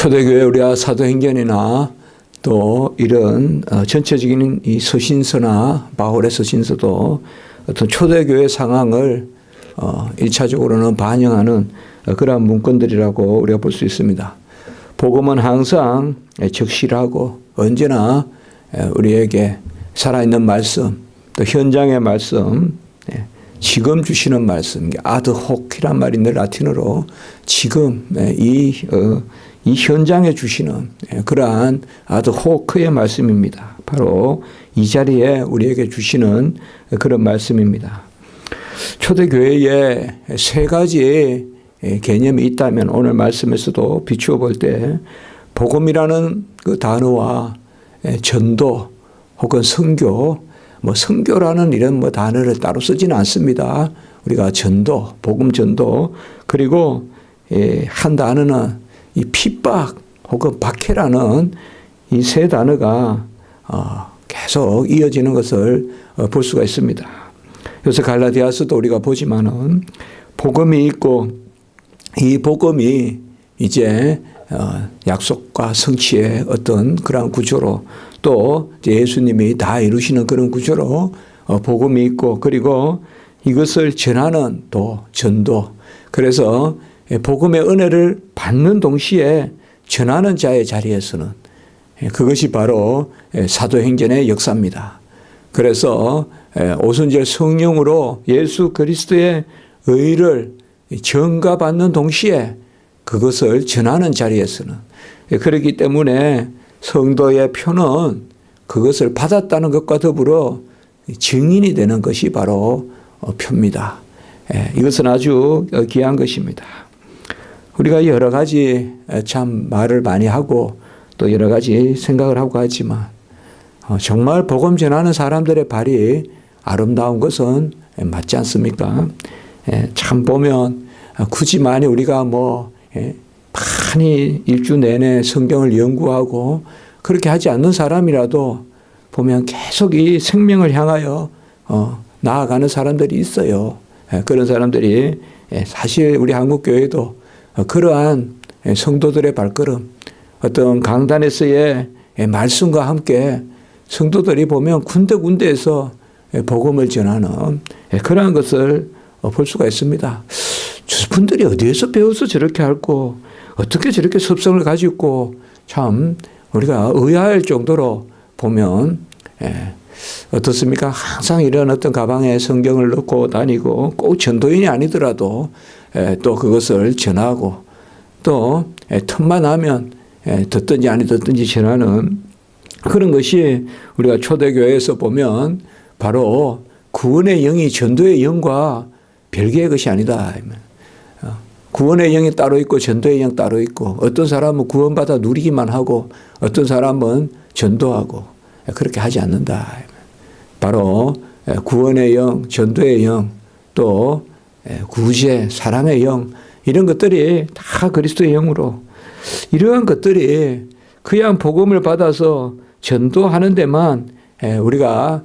초대교회 우리가 사도행전이나 또 이런 전체적인 이 서신서나 바울의 서신서도 어떤 초대교회 상황을 1차적으로는 반영하는 그러한 문건들이라고 우리가 볼 수 있습니다. 복음은 항상 적실하고 언제나 우리에게 살아있는 말씀, 또 현장의 말씀, 지금 주시는 말씀, 아드호크란 말인데 라틴어로 지금 이 현장에 주시는 그러한 아드호크의 말씀입니다. 바로 이 자리에 우리에게 주시는 그런 말씀입니다. 초대교회에 세 가지 개념이 있다면 오늘 말씀에서도 비추어 볼 때 복음이라는 그 단어와 전도 혹은 선교, 선교라는 이런 단어를 따로 쓰지는 않습니다. 우리가 전도, 복음 전도, 그리고 한 단어는 이 핍박 혹은 박해라는 이 세 단어가 계속 이어지는 것을 볼 수가 있습니다. 그래서 갈라디아서도 우리가 보지만은 복음이 있고 이 복음이 이제 약속과 성취의 어떤 그런 구조로 또 예수님이 다 이루시는 그런 구조로 복음이 있고 그리고 이것을 전하는 또 전도. 그래서 복음의 은혜를 받는 동시에 전하는 자의 자리에서는 그것이 바로 사도행전의 역사입니다. 그래서 오순절 성령으로 예수 그리스도의 의를 전가받는 동시에 그것을 전하는 자리에서는 그렇기 때문에 성도의 표는 그것을 받았다는 것과 더불어 증인이 되는 것이 바로 표입니다. 이것은 아주 귀한 것입니다. 우리가 여러 가지 참 말을 많이 하고 또 여러 가지 생각을 하고 하지만 정말 복음 전하는 사람들의 발이 아름다운 것은 맞지 않습니까? 참 보면 굳이 많이 우리가 많이 일주 내내 성경을 연구하고 그렇게 하지 않는 사람이라도 보면 계속 이 생명을 향하여 나아가는 사람들이 있어요. 그런 사람들이 사실 우리 한국교회도 그러한 성도들의 발걸음, 어떤 강단에서의 말씀과 함께 성도들이 보면 군데군데에서 복음을 전하는 그러한 것을 볼 수가 있습니다. 저분들이 어디에서 배워서 저렇게 할고 어떻게 저렇게 습성을 가지고 참 우리가 의아할 정도로 보면 어떻습니까? 항상 이런 어떤 가방에 성경을 넣고 다니고 꼭 전도인이 아니더라도 또 그것을 전하고 또 틈만 나면 듣든지 아니 듣든지 전하는 그런 것이 우리가 초대교회에서 보면 바로 구원의 영이 전도의 영과 별개의 것이 아니다. 구원의 영이 따로 있고 전도의 영 따로 있고 어떤 사람은 구원받아 누리기만 하고 어떤 사람은 전도하고 그렇게 하지 않는다. 바로 구원의 영, 전도의 영, 또 구제, 사랑의 영 이런 것들이 다 그리스도의 영으로 이러한 것들이 그냥 복음을 받아서 전도하는 데만 우리가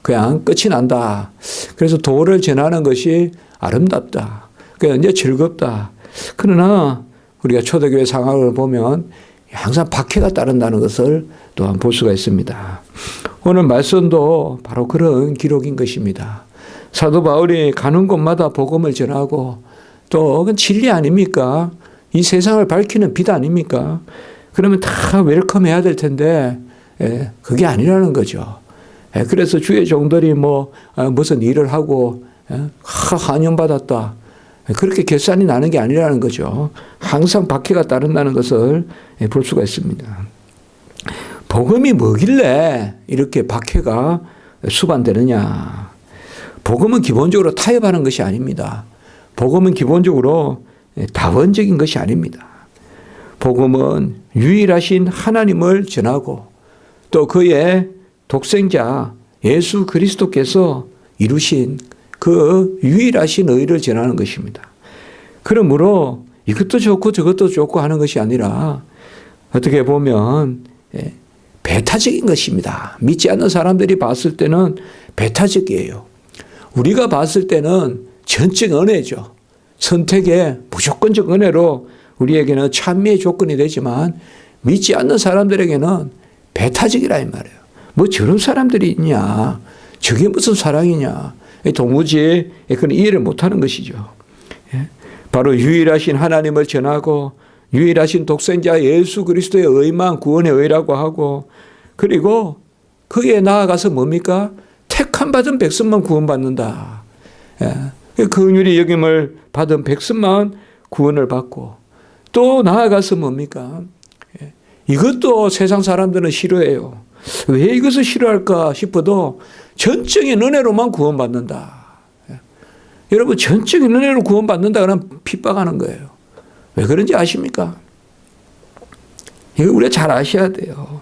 그냥 끝이 난다. 그래서 도를 전하는 것이 아름답다. 그러니까 이제 즐겁다. 그러나 우리가 초대교회 상황을 보면 항상 박해가 따른다는 것을 또한 볼 수가 있습니다. 오늘 말씀도 바로 그런 기록인 것입니다. 사도 바울이 가는 곳마다 복음을 전하고 또 그건 진리 아닙니까? 이 세상을 밝히는 빛 아닙니까? 그러면 다 웰컴해야 될 텐데 그게 아니라는 거죠. 그래서 주의 종들이 무슨 일을 하고 환영받았다. 그렇게 결산이 나는 게 아니라는 거죠. 항상 박해가 따른다는 것을 볼 수가 있습니다. 복음이 뭐길래 이렇게 박해가 수반되느냐. 복음은 기본적으로 타협하는 것이 아닙니다. 복음은 기본적으로 다원적인 것이 아닙니다. 복음은 유일하신 하나님을 전하고 또 그의 독생자 예수 그리스도께서 이루신 그 유일하신 의를 전하는 것입니다. 그러므로 이것도 좋고 저것도 좋고 하는 것이 아니라 어떻게 보면 배타적인 것입니다. 믿지 않는 사람들이 봤을 때는 배타적이에요. 우리가 봤을 때는 전적 은혜죠. 선택의 무조건적 은혜로 우리에게는 찬미의 조건이 되지만 믿지 않는 사람들에게는 배타적이라 이 말이에요. 뭐 저런 사람들이 있냐. 저게 무슨 사랑이냐. 도무지 그런 이해를 못하는 것이죠. 바로 유일하신 하나님을 전하고 유일하신 독생자 예수 그리스도의 의만 구원의 의라고 하고 그리고 거기에 나아가서 뭡니까? 택함 받은 백성만 구원받는다. 그 은율이 여김을 받은 백성만 구원을 받고 또 나아가서 뭡니까? 이것도 세상 사람들은 싫어해요. 왜 이것을 싫어할까 싶어도 전적인 은혜로만 구원받는다. 여러분 전적인 은혜로 구원받는다 그러면 핍박하는 거예요. 왜 그런지 아십니까? 이거 우리가 잘 아셔야 돼요.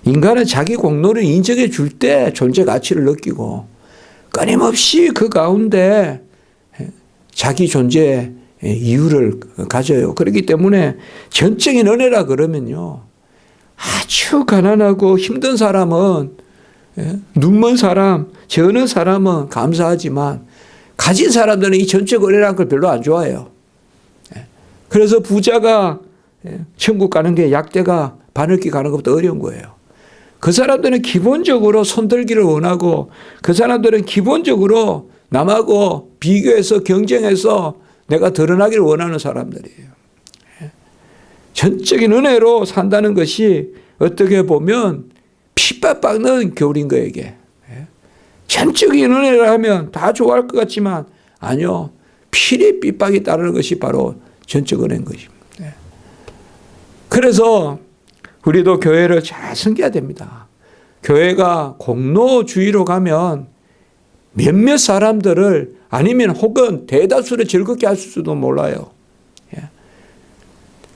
인간은 자기 공로를 인정해 줄 때 존재 가치를 느끼고 끊임없이 그 가운데 자기 존재의 이유를 가져요. 그렇기 때문에 전적인 은혜라 그러면요. 아주 가난하고 힘든 사람은 눈먼 사람, 저는 사람은 감사하지만 가진 사람들은 이 전적 은혜라는 걸 별로 안 좋아해요. 그래서 부자가 천국 가는 게 약대가 바늘길 가는 것보다 어려운 거예요. 그 사람들은 기본적으로 손들기를 원하고 그 사람들은 기본적으로 남하고 비교해서 경쟁해서 내가 드러나기를 원하는 사람들이에요. 전적인 은혜로 산다는 것이 어떻게 보면 핍박받는 겨울인 거에게. 전적인 은혜를 하면 다 좋아할 것 같지만 아니요. 필히 핍박이 따르는 것이 바로 전적 은혜인 것입니다. 그래서 우리도 교회를 잘 섬겨야 됩니다. 교회가 공로주의로 가면 몇몇 사람들을 아니면 혹은 대다수를 즐겁게 할 수도 몰라요.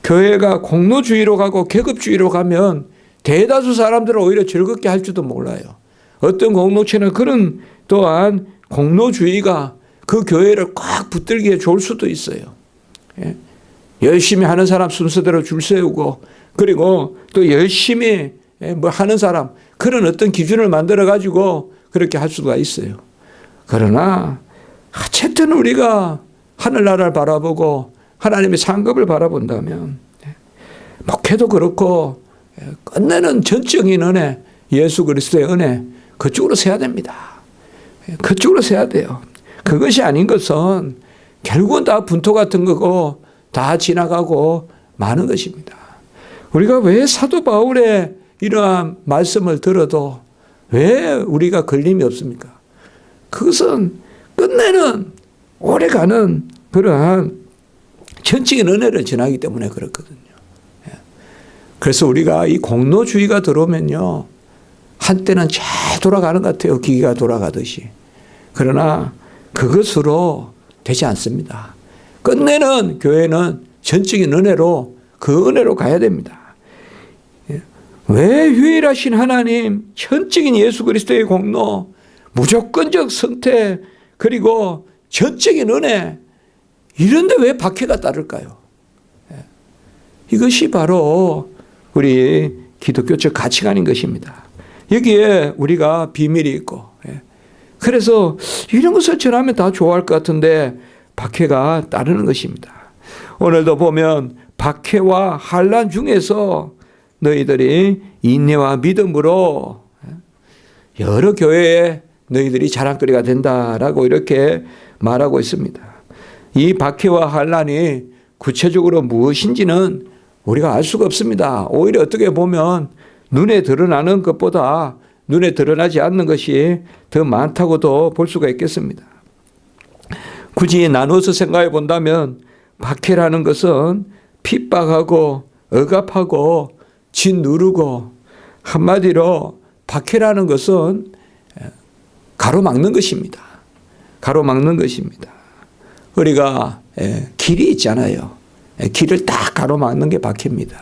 교회가 공로주의로 가고 계급주의로 가면 대다수 사람들을 오히려 즐겁게 할지도 몰라요. 어떤 공동체는 그런 또한 공로주의가 그 교회를 꽉 붙들기에 좋을 수도 있어요. 열심히 하는 사람 순서대로 줄 세우고 그리고 또 열심히 뭐 하는 사람 그런 어떤 기준을 만들어 가지고 그렇게 할 수가 있어요. 그러나 어쨌든 우리가 하늘나라를 바라보고 하나님의 상급을 바라본다면 목회도 그렇고 끝내는 전적인 은혜 예수 그리스도의 은혜 그쪽으로 세야 됩니다. 그쪽으로 세야 돼요. 그것이 아닌 것은 결국은 다 분토 같은 거고 다 지나가고 마는 것입니다. 우리가 왜 사도 바울의 이러한 말씀을 들어도 왜 우리가 걸림이 없습니까? 그것은 끝내는 오래가는 그러한 전적인 은혜를 전하기 때문에 그렇거든요. 그래서 우리가 이 공로주의가 들어오면요. 한때는 잘 돌아가는 것 같아요. 기계가 돌아가듯이. 그러나 그것으로 되지 않습니다. 끝내는 교회는 전적인 은혜로 그 은혜로 가야 됩니다. 왜 유일하신 하나님, 전적인 예수 그리스도의 공로, 무조건적 선택, 그리고 전적인 은혜, 이런데 왜 박해가 따를까요? 이것이 바로 우리 기독교적 가치관인 것입니다. 여기에 우리가 비밀이 있고, 그래서 이런 것을 전하면 다 좋아할 것 같은데 박해가 따르는 것입니다. 오늘도 보면 박해와 환난 중에서 너희들이 인내와 믿음으로 여러 교회에 너희들이 자랑거리가 된다라고 이렇게 말하고 있습니다. 이 박해와 환난이 구체적으로 무엇인지는 우리가 알 수가 없습니다. 오히려 어떻게 보면 눈에 드러나는 것보다 눈에 드러나지 않는 것이 더 많다고도 볼 수가 있겠습니다. 굳이 나눠서 생각해 본다면 박해라는 것은 핍박하고 억압하고 짓누르고 한마디로 박해라는 것은 가로막는 것입니다. 가로막는 것입니다. 우리가 길이 있잖아요. 길을 딱 가로막는 게 박해입니다.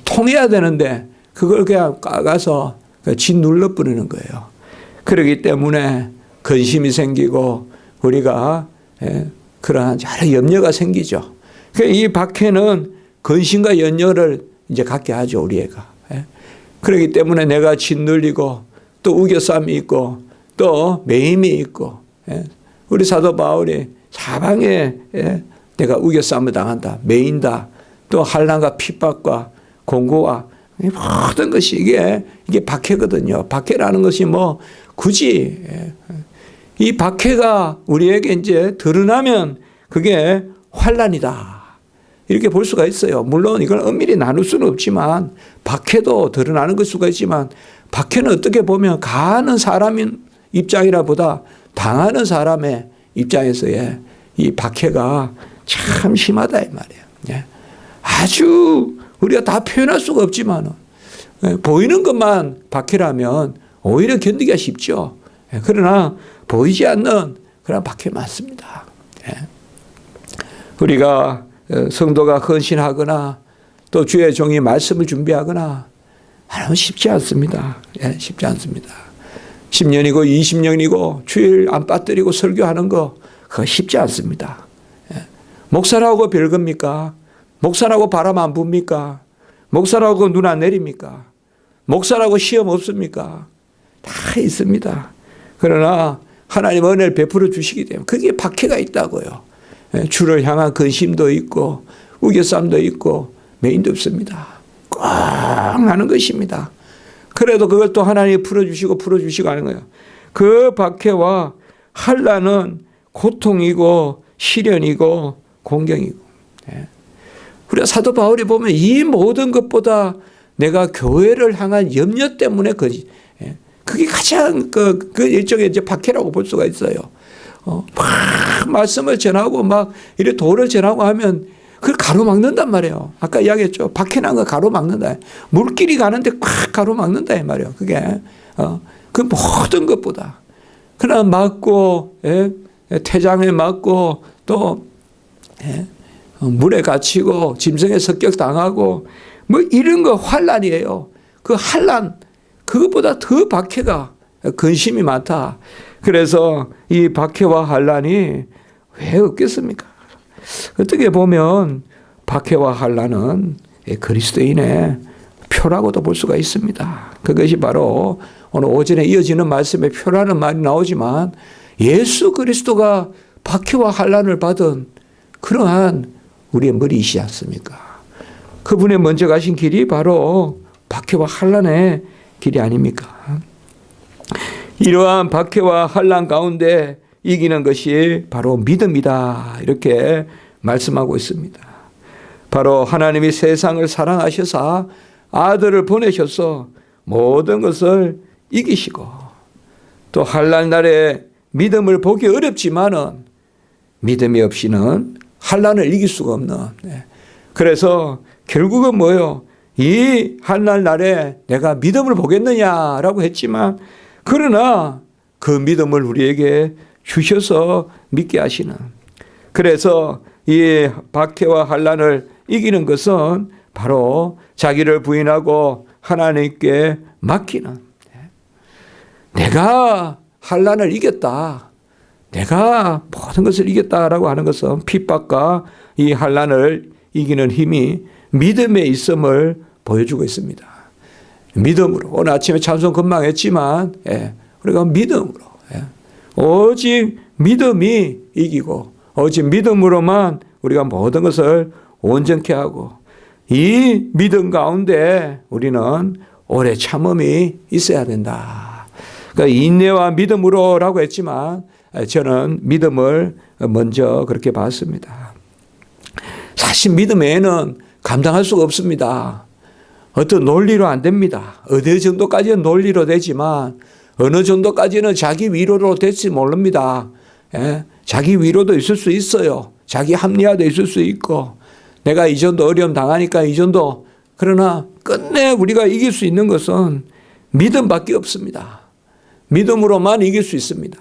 통해야 되는데 그걸 그냥 까가서 짓눌러 뿌리는 거예요. 그렇기 때문에 근심이 생기고 우리가 그러한 여러 염려가 생기죠. 이 박해는 근심과 염려를 이제 갖게 하죠, 우리 애가. 그렇기 때문에 내가 짓눌리고 또 우겨쌈이 있고 또 매임이 있고 우리 사도 바울이 사방에 내가 우겨쌈을 당한다, 매인다, 또 환난과 핍박과 공고와 모든 것이 이게 박해거든요. 박해라는 것이 뭐 굳이 이 박해가 우리에게 이제 드러나면 그게 환난이다. 이렇게 볼 수가 있어요. 물론 이걸 엄밀히 나눌 수는 없지만 박해도 드러나는 것 수가 있지만 박해는 어떻게 보면 가하는 사람인 입장이라 보다 당하는 사람의 입장에서의 이 박해가 참 심하다 이 말이에요. 아주 우리가 다 표현할 수가 없지만 보이는 것만 박해라면 오히려 견디기가 쉽죠. 그러나 보이지 않는 그런 박해 많습니다. 우리가 성도가 헌신하거나 또 주의 종이 말씀을 준비하거나 하면 쉽지 않습니다. 쉽지 않습니다. 10년이고 20년이고 주일 안 빠뜨리고 설교하는 거 그거 쉽지 않습니다. 목사라고 별겁니까? 목사라고 바람 안 붑니까? 목사라고 눈 안 내립니까? 목사라고 시험 없습니까? 다 있습니다. 그러나 하나님 은혜를 베풀어 주시기 때문에 그게 박해가 있다고요. 주를 향한 근심도 있고 우겨쌈도 있고 메인도 없습니다. 꽝 하는 것입니다. 그래도 그걸 또 하나님이 풀어주시고 하는 거예요. 그 박해와 환난은 고통이고 시련이고 공경이고. 우리가 사도 바울이 보면 이 모든 것보다 내가 교회를 향한 염려 때문에 그게 가장 그 일종의 이제 박해라고 볼 수가 있어요. 막 말씀을 전하고 막 이렇게 도를 전하고 하면 그걸 가로막는단 말이에요. 아까 이야기했죠. 박해난 거 가로막는다. 물길이 가는데 꽉 가로막는다 이 말이에요. 그게 그 모든 것보다. 그러나 맞고 태장에 맞고 또 물에 갇히고 짐승에 습격당하고 뭐 이런 거 환난이에요. 그 환난 그것보다 더 박해가 근심이 많다. 그래서 이 박해와 환난이 왜 없겠습니까? 어떻게 보면 박해와 환난은 그리스도인의 표라고도 볼 수가 있습니다. 그것이 바로 오늘 오전에 이어지는 말씀에 표라는 말이 나오지만 예수 그리스도가 박해와 환난을 받은 그러한 우리의 머리이시지 않습니까? 그분의 먼저 가신 길이 바로 박해와 환난의 길이 아닙니까? 이러한 박해와 환난 가운데 이기는 것이 바로 믿음이다. 이렇게 말씀하고 있습니다. 바로 하나님이 세상을 사랑하셔서 아들을 보내셔서 모든 것을 이기시고 또 환난 날에 믿음을 보기 어렵지만은 믿음이 없이는 환난을 이길 수가 없는. 그래서 결국은 뭐예요? 이 환난 날에 내가 믿음을 보겠느냐라고 했지만 그러나 그 믿음을 우리에게 주셔서 믿게 하시는. 그래서 이 박해와 환난을 이기는 것은 바로 자기를 부인하고 하나님께 맡기는. 내가 환난을 이겼다. 내가 모든 것을 이겼다라고 하는 것은 핍박과 이 환난을 이기는 힘이 믿음에 있음을 보여주고 있습니다. 믿음으로. 오늘 아침에 찬송 금방 했지만 우리가 믿음으로. 오직 믿음이 이기고 오직 믿음으로만 우리가 모든 것을 온전케 하고 이 믿음 가운데 우리는 오래 참음이 있어야 된다. 그러니까 인내와 믿음으로라고 했지만 저는 믿음을 먼저 그렇게 봤습니다. 사실 믿음 외에는 감당할 수가 없습니다. 어떤 논리로 안 됩니다. 어느 정도까지는 논리로 되지만 어느 정도까지는 자기 위로로 될지 모릅니다. 자기 위로도 있을 수 있어요. 자기 합리화도 있을 수 있고 내가 이 정도 어려움 당하니까 이 정도. 그러나 끝내 우리가 이길 수 있는 것은 믿음밖에 없습니다. 믿음으로만 이길 수 있습니다.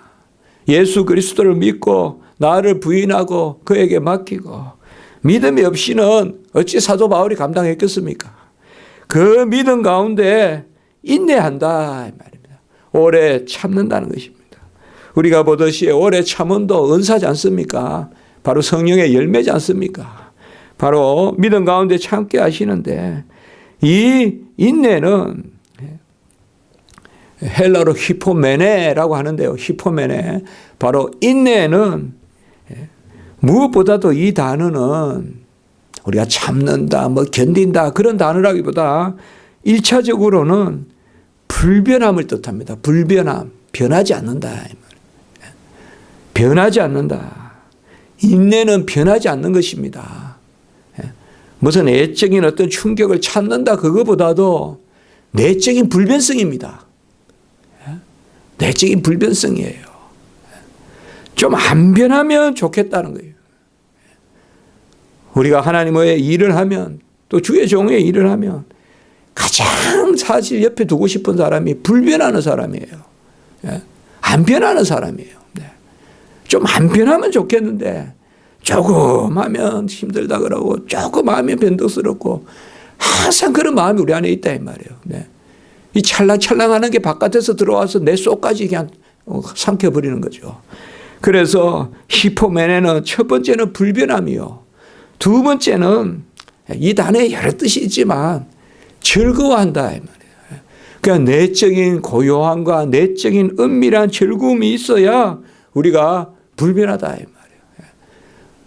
예수 그리스도를 믿고 나를 부인하고 그에게 맡기고 믿음이 없이는 어찌 사도 바울이 감당했겠습니까? 그 믿음 가운데 인내한다 이 말입니다. 오래 참는다는 것입니다. 우리가 보듯이 오래 참음도 은사지 않습니까? 바로 성령의 열매지 않습니까? 바로 믿음 가운데 참게 하시는데 이 인내는 헬라로 히포메네라고 하는데요. 히포메네. 바로 인내는 무엇보다도 이 단어는 우리가 참는다, 뭐 견딘다 그런 단어라기보다 1차적으로는 불변함을 뜻합니다. 불변함, 변하지 않는다. 변하지 않는다. 인내는 변하지 않는 것입니다. 무슨 애적인 어떤 충격을 찾는다 그거보다도 내적인 불변성입니다. 내적인 불변성이에요. 좀 안 변하면 좋겠다는 거예요. 우리가 하나님의 일을 하면 또 주의 종의 일을 하면 가장 사실 옆에 두고 싶은 사람이 불변하는 사람이에요. 안 변하는 사람이에요. 좀 안 변하면 좋겠는데 조금 하면 힘들다 그러고 조금 하면 변덕스럽고 항상 그런 마음이 우리 안에 있다 이 말이에요. 이 찰랑찰랑하는 게 바깥에서 들어와서 내 속까지 그냥 삼켜버리는 거죠. 그래서 히포메네는 첫 번째는 불변함이요. 두 번째는 이 단어에 여러 뜻이 있지만 즐거워한다 이 말이에요. 그러니까 내적인 고요함과 내적인 은밀한 즐거움이 있어야 우리가 불변하다 이 말이에요.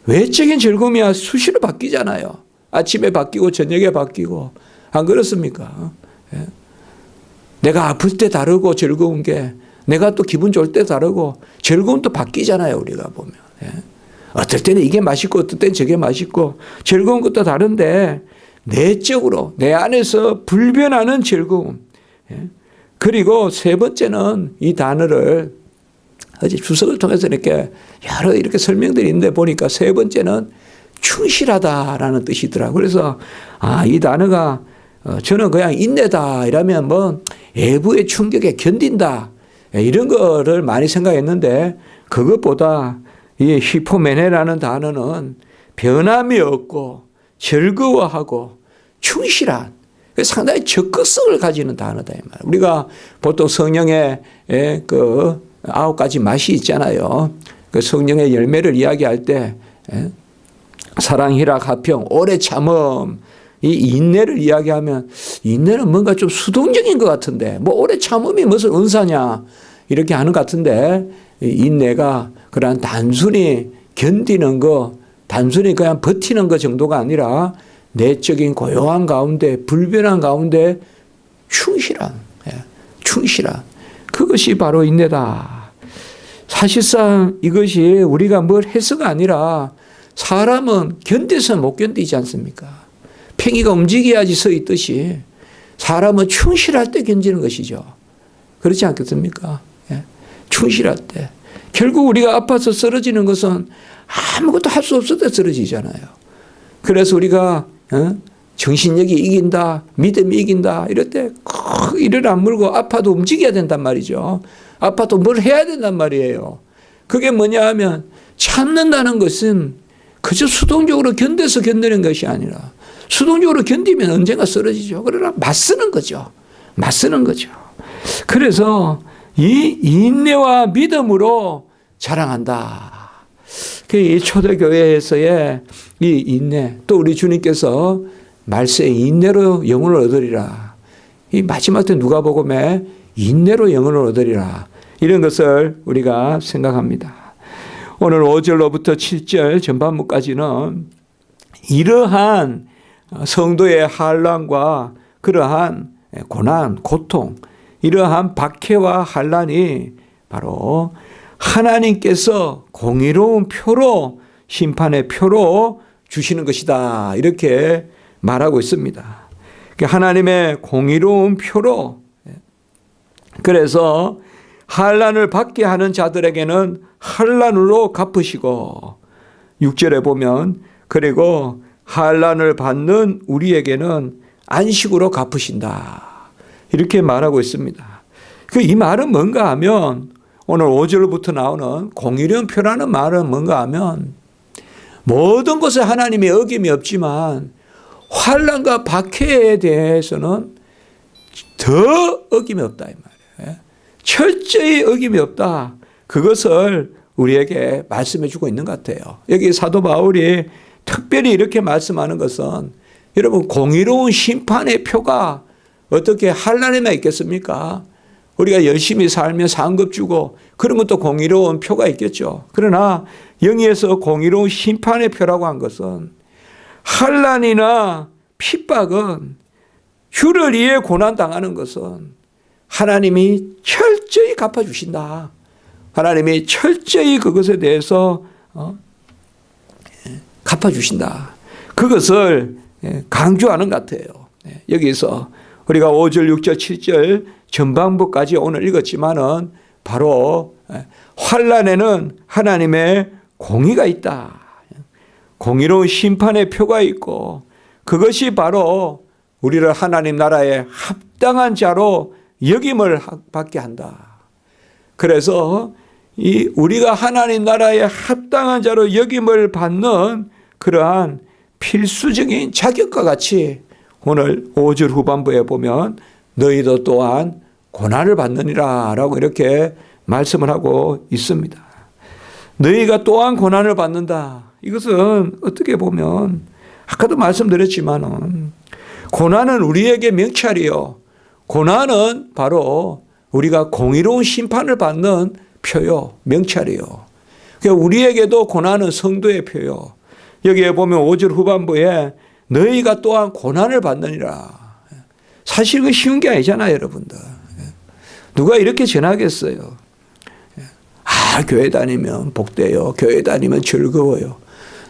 외적인 즐거움이야 수시로 바뀌잖아요. 아침에 바뀌고 저녁에 바뀌고 안 그렇습니까? 내가 아플 때 다르고 즐거운 게 내가 또 기분 좋을 때 다르고 즐거움도 바뀌잖아요. 우리가 보면. 어떨 때는 이게 맛있고 어떨 때는 저게 맛있고 즐거운 것도 다른데 내적으로 내 안에서 불변하는 즐거움. 그리고 세 번째는 이 단어를 어제 주석을 통해서 이렇게 여러 이렇게 설명들이 있는데 보니까 세 번째는 충실하다라는 뜻이더라고요. 그래서 이 단어가 저는 그냥 인내다 이러면 뭐 외부의 충격에 견딘다 이런 거를 많이 생각했는데 그것보다 이 히포메네라는 단어는 변함이 없고 즐거워하고 충실한 상당히 적극성을 가지는 단어다 이 말. 우리가 보통 성령의 그 9가지 맛이 있잖아요. 그 성령의 열매를 이야기할 때 사랑, 희락, 화평, 오래 참음 이 인내를 이야기하면 인내는 뭔가 좀 수동적인 것 같은데 뭐 오래 참음이 무슨 은사냐 이렇게 하는 것 같은데 인내가 그런 단순히 견디는 거 단순히 그냥 버티는 것 정도가 아니라 내적인 고요한 가운데 불변한 가운데 충실한 그것이 바로 인내다. 사실상 이것이 우리가 뭘 해서가 아니라 사람은 견뎌서 못 견디지 않습니까? 팽이가 움직여야지 서 있듯이 사람은 충실할 때 견디는 것이죠. 그렇지 않겠습니까? 충실할 때. 결국 우리가 아파서 쓰러지는 것은 아무것도 할 수 없을 때 쓰러지잖아요. 그래서 우리가 정신력이 이긴다, 믿음이 이긴다 이럴 때 이를 안 물고 아파도 움직여야 된단 말이죠. 아파도 뭘 해야 된단 말이에요. 그게 뭐냐 하면 참는다는 것은 그저 수동적으로 견뎌서 견디는 것이 아니라 수동적으로 견디면 언젠가 쓰러지죠. 그러나 맞서는 거죠. 그래서 이 인내와 믿음으로 자랑한다. 이 초대교회에서의 이 인내, 또 우리 주님께서 말세에 인내로 영혼을 얻으리라. 이 마지막 때 누가복음에 인내로 영혼을 얻으리라. 이런 것을 우리가 생각합니다. 오늘 5절로부터 7절 전반부까지는 이러한 성도의 환난과 그러한 고난, 고통, 이러한 박해와 환난이 바로 하나님께서 공의로운 표로 심판의 표로 주시는 것이다. 이렇게 말하고 있습니다. 하나님의 공의로운 표로 그래서 환난을 받게 하는 자들에게는 환난으로 갚으시고 6절에 보면 그리고 환난을 받는 우리에게는 안식으로 갚으신다. 이렇게 말하고 있습니다. 이 말은 뭔가 하면 오늘 5절부터 나오는 공의로운 표라는 말은 뭔가 하면 모든 것에 하나님의 어김이 없지만 환난과 박해에 대해서는 더 어김이 없다 이 말이에요. 철저히 어김이 없다. 그것을 우리에게 말씀해 주고 있는 것 같아요. 여기 사도 바울이 특별히 이렇게 말씀하는 것은 여러분 공의로운 심판의 표가 어떻게 환난에만 있겠습니까? 우리가 열심히 살면 상급 주고 그런 것도 공의로운 표가 있겠죠. 그러나 영에서 공의로운 심판의 표라고 한 것은 환난이나 핍박은 주를 위해 고난당하는 것은 하나님이 철저히 갚아주신다. 하나님이 철저히 그것에 대해서 갚아주신다. 그것을 강조하는 것 같아요. 여기서 우리가 5절, 6절, 7절 전반부까지 오늘 읽었지만은 바로 환난에는 하나님의 공의가 있다. 공의로운 심판의 표가 있고 그것이 바로 우리를 하나님 나라에 합당한 자로 여김을 받게 한다. 그래서 우리가 하나님 나라에 합당한 자로 여김을 받는 그러한 필수적인 자격과 같이 오늘 5절 후반부에 보면 너희도 또한 고난을 받느니라 라고 이렇게 말씀을 하고 있습니다. 너희가 또한 고난을 받는다. 이것은 어떻게 보면 아까도 말씀드렸지만은 고난은 우리에게 명찰이요. 고난은 바로 우리가 공의로운 심판을 받는 표요. 명찰이요. 그러니까 우리에게도 고난은 성도의 표요. 여기에 보면 5절 후반부에 너희가 또한 고난을 받느니라. 사실 그 쉬운 게 아니잖아요, 여러분들. 누가 이렇게 전하겠어요? 교회 다니면 복돼요. 교회 다니면 즐거워요.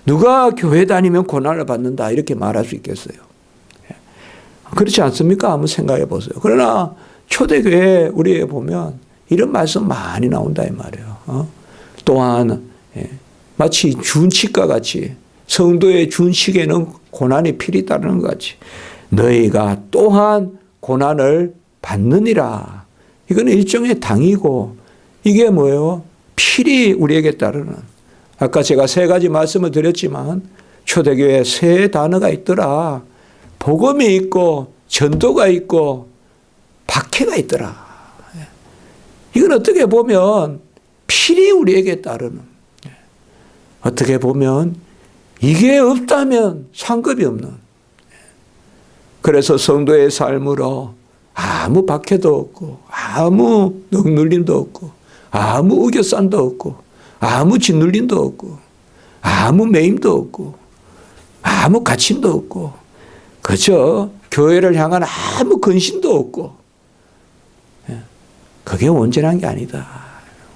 누가 교회 다니면 고난을 받는다 이렇게 말할 수 있겠어요? 그렇지 않습니까? 한번 생각해 보세요. 그러나 초대교회 우리에 보면 이런 말씀 많이 나온다 이 말이에요. 또한 마치 준칙과 같이 성도의 준칙에는 고난이 필히 따르는 것 같이 너희가 또한 고난을 받느니라. 이건 일종의 당이고 이게 뭐예요? 필히 우리에게 따르는. 아까 제가 세 가지 말씀을 드렸지만 초대교회에 세 단어가 있더라. 복음이 있고 전도가 있고 박해가 있더라. 이건 어떻게 보면 필히 우리에게 따르는. 어떻게 보면 이게 없다면 상급이 없는. 그래서 성도의 삶으로 아무 박해도 없고 아무 억눌림도 없고 아무 우겨쌈도 없고 아무 짓눌림도 없고 아무 매임도 없고 아무 갇힘도 없고 그저 교회를 향한 아무 근심도 없고 그게 온전한 게 아니다.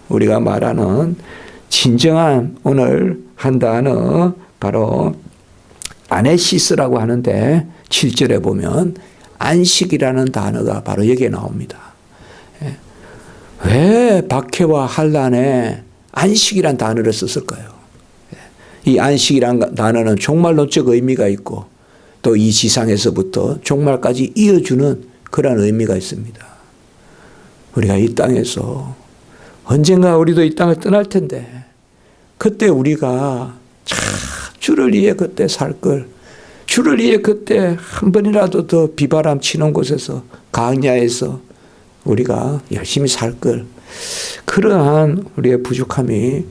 우리가 말하는 진정한 오늘 한 단어 바로 아네시스라고 하는데 7절에 보면 안식이라는 단어가 바로 여기에 나옵니다. 왜 박해와 환난에 안식이란 단어를 썼을까요? 이 안식이란 단어는 종말론적 의미가 있고 또 이 지상에서부터 종말까지 이어주는 그런 의미가 있습니다. 우리가 이 땅에서 언젠가 우리도 이 땅을 떠날 텐데 그때 우리가 참 주를 위해 그때 살 걸, 주를 위해 그때 한 번이라도 더 비바람 치는 곳에서 강야에서 우리가 열심히 살 걸, 그러한 우리의 부족함이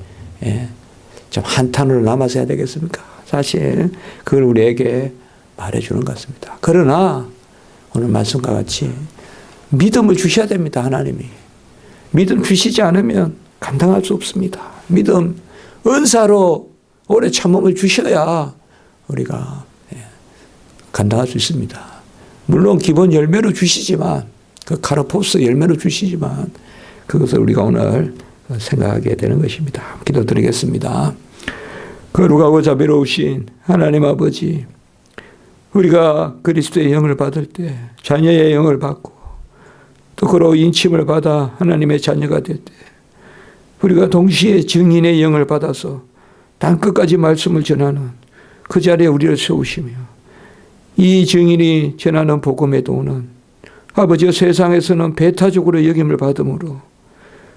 좀 한탄으로 남아서 해야 되겠습니까? 사실 그걸 우리에게 말해주는 것 같습니다. 그러나 오늘 말씀과 같이 믿음을 주셔야 됩니다. 하나님이. 믿음 주시지 않으면 감당할 수 없습니다. 믿음, 은사로 오래 참음을 주셔야 우리가 감당할 수 있습니다. 물론 기본 열매로 주시지만 그 카르포스 열매로 주시지만 그것을 우리가 오늘 생각하게 되는 것입니다. 기도드리겠습니다. 거룩하고 자비로우신 하나님 아버지, 우리가 그리스도의 영을 받을 때 자녀의 영을 받고 또 그로 인침을 받아 하나님의 자녀가 될 때 우리가 동시에 증인의 영을 받아서 땅끝까지 말씀을 전하는 그 자리에 우리를 세우시며 이 증인이 전하는 복음의 도는 아버지여 세상에서는 배타적으로 여김을 받음으로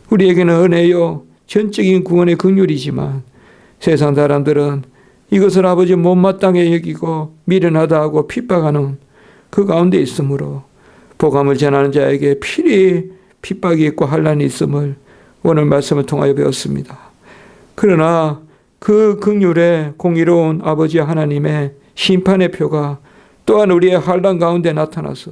우리에게는 은혜요 전적인 구원의 긍휼이지만 세상 사람들은 이것을 아버지 못마땅해 여기고 미련하다 하고 핍박하는 그 가운데 있으므로 복음을 전하는 자에게 필히 핍박이 있고 환난이 있음을 오늘 말씀을 통하여 배웠습니다. 그러나 그 긍휼의 공의로운 아버지 하나님의 심판의 표가 또한 우리의 환난 가운데 나타나서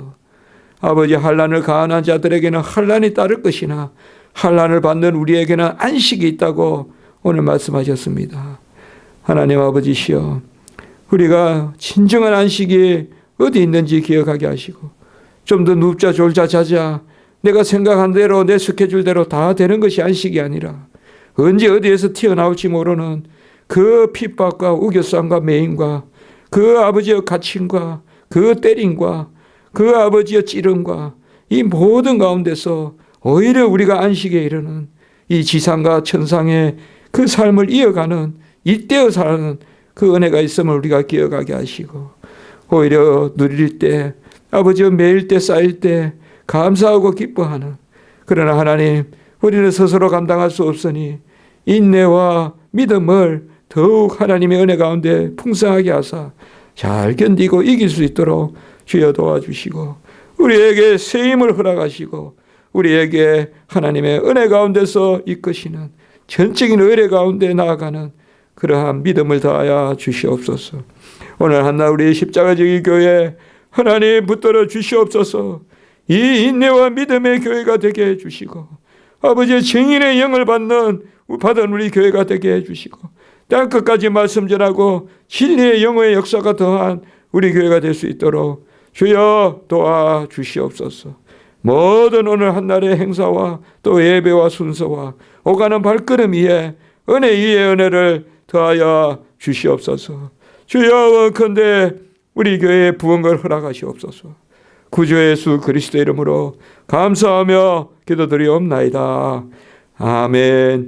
아버지 환난을 가한한 자들에게는 환난이 따를 것이나 환난을 받는 우리에게는 안식이 있다고 오늘 말씀하셨습니다. 하나님 아버지시여, 우리가 진정한 안식이 어디 있는지 기억하게 하시고, 좀 더 눕자 졸자 자자 내가 생각한 대로 내 스케줄대로 다 되는 것이 안식이 아니라 언제 어디에서 튀어나올지 모르는 그 핍박과 우겨쌈과 매임과 그 아버지의 갇힘과 그 때림과 그 아버지의 찌름과 이 모든 가운데서 오히려 우리가 안식에 이르는 이 지상과 천상의 그 삶을 이어가는 이때에 사는 그 은혜가 있음을 우리가 기억하게 하시고, 오히려 누릴 때 아버지의 매일 때 쌓일 때 감사하고 기뻐하는, 그러나 하나님 우리는 스스로 감당할 수 없으니 인내와 믿음을 더욱 하나님의 은혜 가운데 풍성하게 하사 잘 견디고 이길 수 있도록 주여 도와주시고, 우리에게 새 힘을 허락하시고 우리에게 하나님의 은혜 가운데서 이끄시는 전적인 의뢰 가운데 나아가는 그러한 믿음을 더하여 주시옵소서. 오늘 한날 우리 십자가지기 교회 하나님 붙들어 주시옵소서. 이 인내와 믿음의 교회가 되게 해주시고, 아버지의 증인의 영을 받은 우리 교회가 되게 해주시고, 땅끝까지 말씀 전하고 진리의 영의 역사가 더한 우리 교회가 될 수 있도록 주여 도와주시옵소서. 모든 오늘 한날의 행사와 또 예배와 순서와 오가는 발걸음 위에 은혜 위에 은혜를 더하여 주시옵소서. 주여 원컨대 우리 교회의 부흥을 허락하시옵소서. 구주 예수 그리스도 이름으로 감사하며 기도드리옵나이다. 아멘.